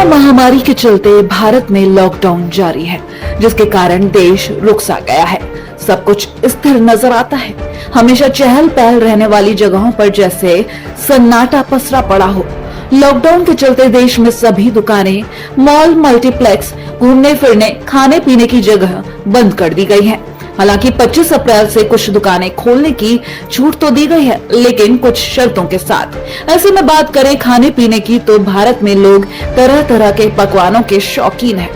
Corona महामारी के चलते भारत में लॉकडाउन जारी है, जिसके कारण देश रुक सा गया है। सब कुछ स्थिर नजर आता है। हमेशा चहल पहल रहने वाली जगहों पर जैसे सन्नाटा पसरा पड़ा हो। लॉकडाउन के चलते देश में सभी दुकानें, मॉल, मल्टीप्लेक्स, घूमने फिरने, खाने पीने की जगह बंद कर दी गई है। हालांकि 25 अप्रैल से कुछ दुकानें खोलने की छूट तो दी गई है, लेकिन कुछ शर्तों के साथ। ऐसे में बात करें खाने पीने की, तो भारत में लोग तरह तरह के पकवानों के शौकीन हैं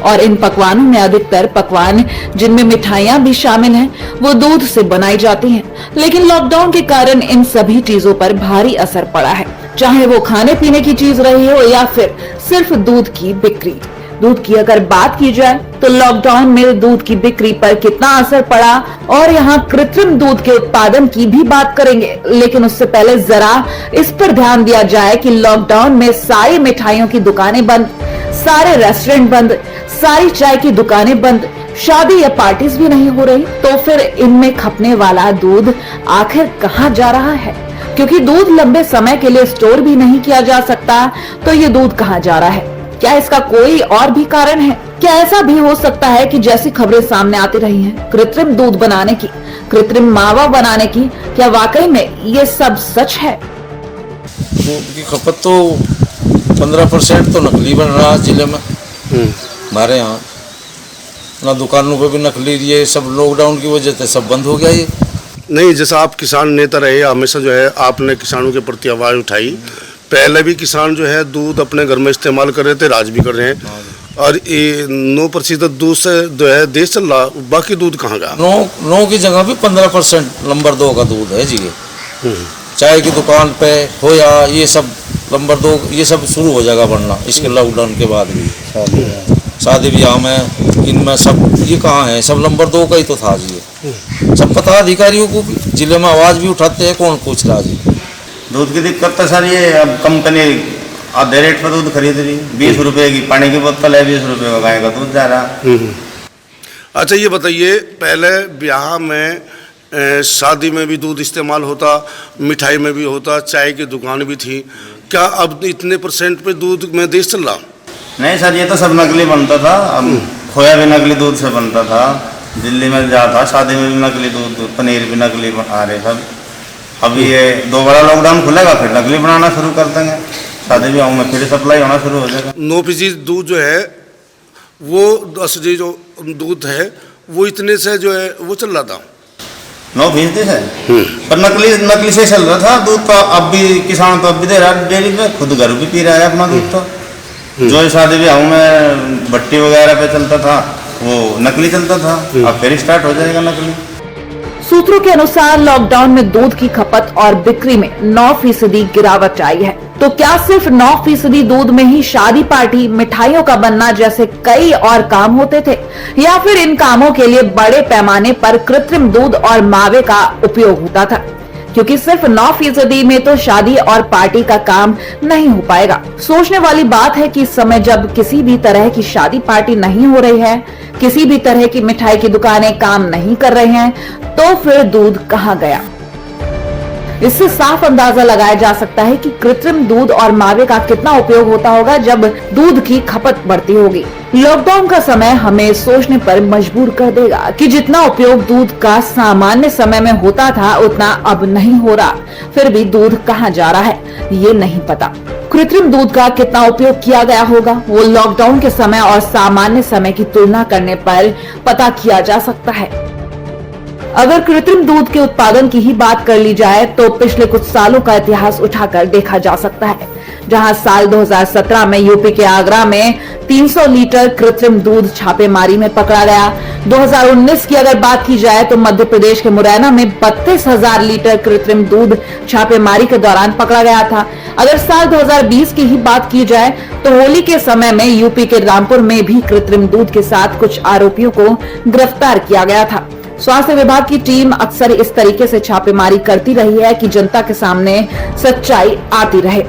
और इन पकवानों में अधिकतर पकवान जिनमें मिठाइयां भी शामिल हैं, वो दूध से बनाई जाती हैं। लेकिन लॉकडाउन के कारण इन सभी चीजों पर भारी असर पड़ा है, चाहे वो खाने पीने की चीज रही हो या फिर सिर्फ दूध की बिक्री। दूध की अगर बात की जाए तो लॉकडाउन में दूध की बिक्री पर कितना असर पड़ा और यहाँ कृत्रिम दूध के उत्पादन की भी बात करेंगे। लेकिन उससे पहले जरा इस पर ध्यान दिया जाए कि लॉकडाउन में सारी मिठाइयों की दुकानें बंद, सारे रेस्टोरेंट बंद, सारी चाय की दुकानें बंद, शादी या पार्टीज भी नहीं हो रही। तो फिर इनमें खपने वाला दूध आखिर कहाँ जा रहा है? क्योंकि दूध लंबे समय के लिए स्टोर भी नहीं किया जा सकता, तो ये दूध कहाँ जा रहा है? क्या इसका कोई और भी कारण है? क्या ऐसा भी हो सकता है कि जैसी खबरें सामने आती रही हैं, कृत्रिम दूध बनाने की, कृत्रिम मावा बनाने की, क्या वाकई में ये सब सच है? दूध की खपत तो 15% तो नकली बन रहा है जिले में। हमारे यहाँ ना दुकानों पे भी नकली, ये सब लॉकडाउन की वजह से सब बंद हो गया। ये नहीं, जैसा आप किसान नेता रहे, हमेशा जो है आपने किसानों के प्रति आवाज उठाई। पहले भी किसान जो है दूध अपने घर में इस्तेमाल कर रहे थे, राज भी कर रहे हैं, और ये 9% दूध से जो है देश चल रहा, बाकी दूध कहाँ गया? 9 की जगह भी 15% नंबर 2 का दूध है जी। चाय की दुकान पे हो या ये सब नंबर 2, ये सब शुरू हो जाएगा बनना इसके लॉकडाउन के बाद भी। शादी ब्याह में इनमें सब ये कहाँ है, सब नंबर 2 का ही तो था जी। सब पता अधिकारियों को भी, जिले में आवाज भी उठाते हैं, कौन पूछ रहा जी। दूध की दिक्कत तो सर ये, अब कंपनी आधे रेट पर दूध खरीद रही। 20 रुपए की पानी की बोतल है, 20 रुपए का गाय का दूध जा रहा। अच्छा, ये बताइए, पहले ब्याह में शादी में भी दूध इस्तेमाल होता, मिठाई में भी होता, चाय की दुकान भी थी। क्या अब इतने % पे दूध में देश चल रहा? नहीं सर, ये तो सब नकली बनता था। अब खोया भी नकली दूध से बनता था, दिल्ली में जा था, शादी में भी नकली दूध, पनीर भी नकली आ रहे सब। अभी ये दोबारा लॉकडाउन खुलेगा, फिर नकली बनाना शुरू कर देंगे, शादी ब्याह में फिर सप्लाई होना शुरू हो जाएगा। 9% दूध जो है वो 10 जो दूध है वो इतने से जो है वो चल रहा था। 9% है, पर नकली से चल रहा था दूध। तो अब भी किसान तो अब भी दे रहा है डेयरी पे, खुद घर भी पी रहा है अपना दूध। तो जो शादी ब्याह में भट्टी वगैरह पे चलता था वो नकली चलता था, अब फिर स्टार्ट हो जाएगा नकली। सूत्रों के अनुसार लॉकडाउन में दूध की खपत और बिक्री में 9% गिरावट आई है। तो क्या सिर्फ 9% दूध में ही शादी, पार्टी, मिठाइयों का बनना जैसे कई और काम होते थे, या फिर इन कामों के लिए बड़े पैमाने पर कृत्रिम दूध और मावे का उपयोग होता था? क्योंकि सिर्फ 9% में तो शादी और पार्टी का काम नहीं हो पाएगा। सोचने वाली बात है कि इस समय जब किसी भी तरह की शादी पार्टी नहीं हो रही है, किसी भी तरह की मिठाई की दुकानें काम नहीं कर रहे हैं, तो फिर दूध कहाँ गया? इससे साफ अंदाजा लगाया जा सकता है कि कृत्रिम दूध और मावे का कितना उपयोग होता होगा जब दूध की खपत बढ़ती होगी। लॉकडाउन का समय हमें सोचने पर मजबूर कर देगा कि जितना उपयोग दूध का सामान्य समय में होता था, उतना अब नहीं हो रहा। फिर भी दूध कहाँ जा रहा है, ये नहीं पता। कृत्रिम दूध का कितना उपयोग किया गया होगा, वो लॉकडाउन के समय और सामान्य समय की तुलना करने पर पता किया जा सकता है। अगर कृत्रिम दूध के उत्पादन की ही बात कर ली जाए तो पिछले कुछ सालों का इतिहास उठाकर देखा जा सकता है, जहां साल 2017 में यूपी के आगरा में 300 लीटर कृत्रिम दूध छापेमारी में पकड़ा गया। 2019 की अगर बात की जाए तो मध्य प्रदेश के मुरैना में 32,000 लीटर कृत्रिम दूध छापेमारी के दौरान पकड़ा गया था। अगर साल 2020 की ही बात की जाए तो होली के समय में यूपी के रामपुर में भी कृत्रिम दूध के साथ कुछ आरोपियों को गिरफ्तार किया गया था। स्वास्थ्य विभाग की टीम अक्सर इस तरीके से छापेमारी करती रही है कि जनता के सामने सच्चाई आती रहे।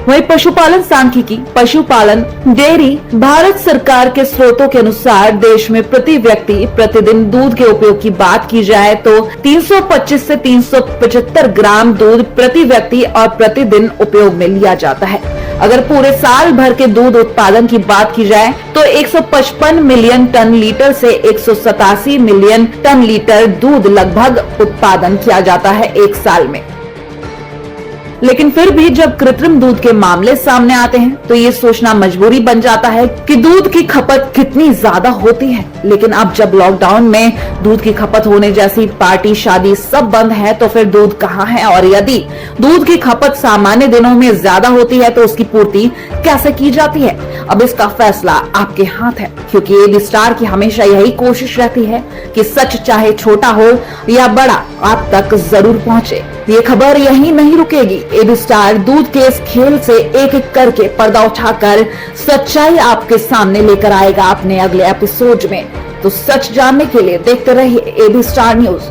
वहीं पशुपालन सांख्यिकी, पशुपालन, डेयरी, भारत सरकार के स्रोतों के अनुसार देश में प्रति व्यक्ति प्रतिदिन दूध के उपयोग की बात की जाए तो 325 से 375 ग्राम दूध प्रति व्यक्ति और प्रतिदिन उपयोग में लिया जाता है। अगर पूरे साल भर के दूध उत्पादन की बात की जाए तो 155 मिलियन टन लीटर से 187 मिलियन टन लीटर दूध लगभग उत्पादन किया जाता है एक साल में। लेकिन फिर भी जब कृत्रिम दूध के मामले सामने आते हैं तो ये सोचना मजबूरी बन जाता है कि दूध की खपत कितनी ज्यादा होती है। लेकिन अब जब लॉकडाउन में दूध की खपत होने जैसी पार्टी शादी सब बंद है तो फिर दूध कहाँ है? और यदि दूध की खपत सामान्य दिनों में ज्यादा होती है तो उसकी पूर्ति कैसे की जाती है? अब इसका फैसला आपके हाथ है, क्योंकि एबी स्टार की हमेशा यही कोशिश रहती है कि सच चाहे छोटा हो या बड़ा आप तक जरूर पहुंचे। ये खबर यहीं नहीं रुकेगी। एबी स्टार दूध के इस खेल से एक एक करके पर्दा उठाकर सच्चाई आपके सामने लेकर आएगा अपने अगले एपिसोड में। तो सच जानने के लिए देखते रहिए एबी स्टार न्यूज।